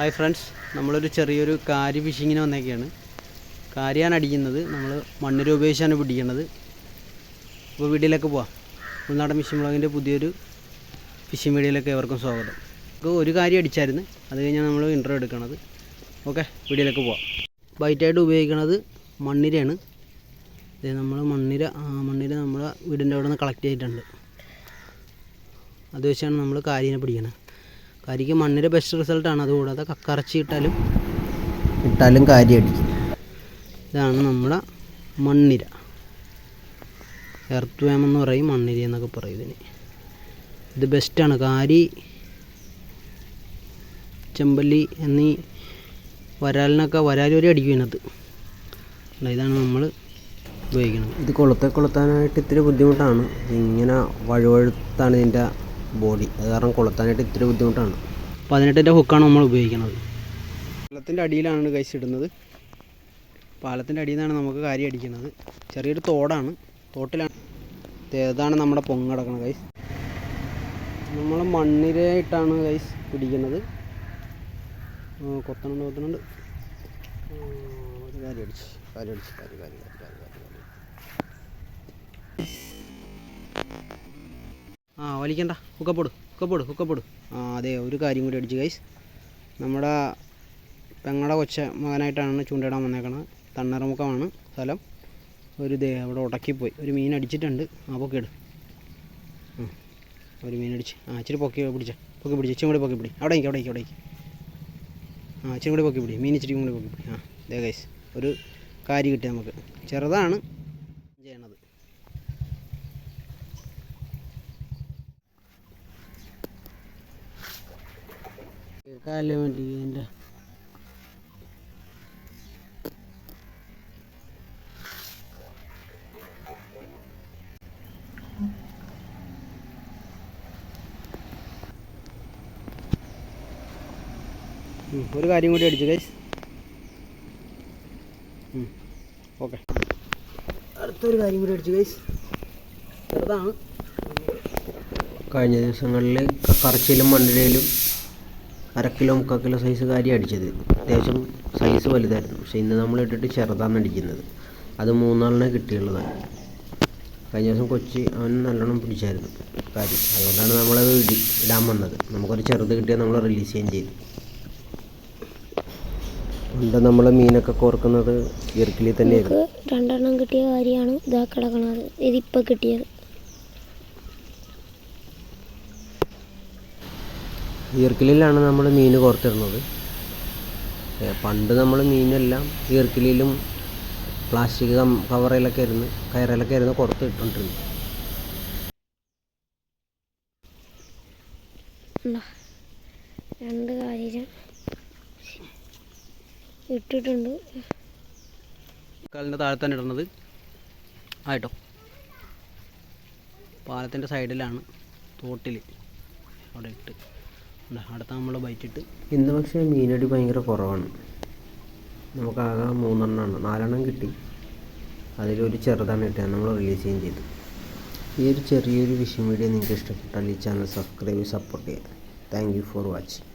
Hi friends, നമ്മളൊരു ചെറിയൊരു കാരി ഫിഷിങ്ങിന് വന്നേക്കാണ്. കാരിയാണ് അടിക്കുന്നത്. നമ്മൾ മണ്ണിര ഉപയോഗിച്ചാണ് പിടിക്കുന്നത്. അപ്പോൾ വീഡിയോയിലേക്ക് പോവാം. ഉൾനാടൻ ഫിഷിംഗ് വ്ളോഗിൻ്റെ പുതിയൊരു ഫിഷിംഗ് വീഡിയോയിലേക്ക് ഏവർക്കും സ്വാഗതം. അപ്പോൾ ഒരു കാരി അടിച്ചായിരുന്നു, അത് കഴിഞ്ഞാൽ നമ്മൾ ഇൻട്രോ എടുക്കണത്. ഓക്കെ, വീഡിയോയിലേക്ക് പോവാം. ബൈറ്റായിട്ട് ഉപയോഗിക്കുന്നത് മണ്ണിരയാണ്. നമ്മൾ മണ്ണിര നമ്മളെ വീടിൻ്റെ അവിടെ നിന്ന് കളക്ട് ചെയ്തിട്ടുണ്ട്. അത് വെച്ചാണ് നമ്മൾ കാരീനെ പിടിക്കുന്നത്. കാരിക്ക് മണ്ണിര ബെസ്റ്റ് റിസൾട്ടാണ്. അതുകൂടാതെ കക്കറച്ചി ഇട്ടാലും കാരി അടിക്കും. ഇതാണ് നമ്മുടെ മണ്ണിര. എർത്ത് വേം എന്ന് പറയും, മണ്ണിര എന്നൊക്കെ പറയും ഇതിന്. ഇത് ബെസ്റ്റാണ്. കാരി, ചെമ്പല്ലി എന്നീ വരാൽ വരെ അടിക്കും ഇതിനകത്ത്. ഇതാണ് നമ്മൾ ഉപയോഗിക്കുന്നത്. ഇത് കൊളുത്താനായിട്ട് ഇത്തിരി ബുദ്ധിമുട്ടാണ്. ഇങ്ങനെ വഴുവഴുത്താണ് ഇതിൻ്റെ ബോഡി. അത് കാരണം കൊളുത്താനായിട്ട് ഇത്തിരി ബുദ്ധിമുട്ടാണ്. 18-ൻ്റെ ഹുക്കാണ് നമ്മൾ ഉപയോഗിക്കുന്നത്. പാലത്തിൻ്റെ അടിയിലാണ് കൈസ് ഇടുന്നത്. പാലത്തിൻ്റെ അടിയിൽ നിന്നാണ് നമുക്ക് കാരി അടിക്കുന്നത്. ചെറിയൊരു തോടാണ്, തോട്ടിലാണ്. ഏതാണ് നമ്മുടെ പൊങ്ങടക്കണം കൈസ്. നമ്മൾ മണ്ണിരയിട്ടാണ് കൈസ് പിടിക്കുന്നത്. കൊത്തണുണ്ട്. ഒരു കാരി അടിച്ച് വലിക്കണ്ട. ഹുക്കപ്പൊട്. അതെ, ഒരു കാര്യം കൂടി അടിച്ച് ഗൈസ്. നമ്മുടെ പെങ്ങടെ മകനായിട്ടാണ് ചൂണ്ടയിടാൻ വന്നേക്കണത്. തണ്ണറമുക്കമാണ് സ്ഥലം. അവിടെ ഉടക്കിപ്പോയി ഒരു മീൻ അടിച്ചിട്ടുണ്ട്. പൊക്കിയിട്. ഒരു മീൻ അടിച്ച് ഇച്ചിരി പൊക്കി പിടിച്ച ഇച്ചിരി കൂടി പൊക്കി പിടി. അവിടെ ഇച്ചിരി കൂടി പൊക്കി പിടി. മീൻ ഇച്ചിരി കൂടി പൊക്കി പിടി. ദേ ഗൈസ്, ഒരു കാരി കിട്ടി നമുക്ക്. ചെറുതാണ് ചെയ്യണത്. കേൾക്കാല്ലേ വേണ്ടി എൻ്റെ ഒരു കാര്യം കൂടി അടിച്ചു ഗൈസ്. ഓക്കെ, അടുത്തൊരു കാര്യം കൂടി അടിച്ചു ഗൈസ്. ചെറുതാണ്. കഴിഞ്ഞ ദിവസങ്ങളിൽ കക്കറച്ചിയിലും മണ്ണിരയിലും 1/2 കിലോ 3/4 കിലോ സൈസ് കാരി അടിച്ചത്. അത്യാവശ്യം സൈസ് വലുതായിരുന്നു. പക്ഷേ ഇന്ന് നമ്മൾ ഇട്ടിട്ട് ചെറുതാണ് അടിക്കുന്നത്. അത് 3 കിട്ടിയുള്ളതാണ്. കഴിഞ്ഞ ദിവസം കൊച്ചി അവൻ നല്ലോണം പിടിച്ചായിരുന്നു കാരി. അതുകൊണ്ടാണ് നമ്മളത് ഇടാൻ വന്നത്. നമുക്കൊരു ചെറുത് കിട്ടിയാൽ നമ്മൾ റിലീസ് ചെയ്യുകയും ചെയ്തു. പണ്ട് നമ്മൾ മീനൊക്കെ കോർക്കുന്നത് ഇർക്കിലി തന്നെയായിരുന്നു. 2 കിട്ടിയ കാരിയാണ് ഇതാ കിടക്കണത്. ഇതിപ്പോൾ കിട്ടിയത്. ഈർക്കിലിലാണ് നമ്മൾ മീൻ കോർത്തിടുന്നത്. പണ്ട് നമ്മൾ മീനെല്ലാം ഈർക്കിലിലും പ്ലാസ്റ്റിക് കയറിലൊക്കെ ആയിരുന്നു കോർത്തിട്ടുകൊണ്ടിരുന്നത്. രണ്ട് കാര്യം ഇട്ടിട്ടുണ്ട്. കാലിൻ്റെ താഴെ തന്നെ ഇടുന്നത് ആയിട്ടോ. പാലത്തിൻ്റെ സൈഡിലാണ്, തോട്ടിൽ അവിടെ ഇട്ട്. അടുത്ത നമ്മൾ ബൈറ്റിട്ട്. ഇന്ന് പക്ഷേ മീനടി ഭയങ്കര കുറവാണ്. നമുക്കാകെ 3 4 കിട്ടി. അതിലൊരു ചെറുതാണ് കിട്ടിയത്. നമ്മൾ റിലീസ് ചെയ്യുകയും ചെയ്തു. ഈ ഒരു ചെറിയൊരു ഫിഷിംഗ് വീഡിയോ നിങ്ങൾക്ക് ഇഷ്ടപ്പെട്ടാൽ ഈ ചാനൽ സബ്സ്ക്രൈബ് സപ്പോർട്ട് ചെയ്യുക. Thank you for watching.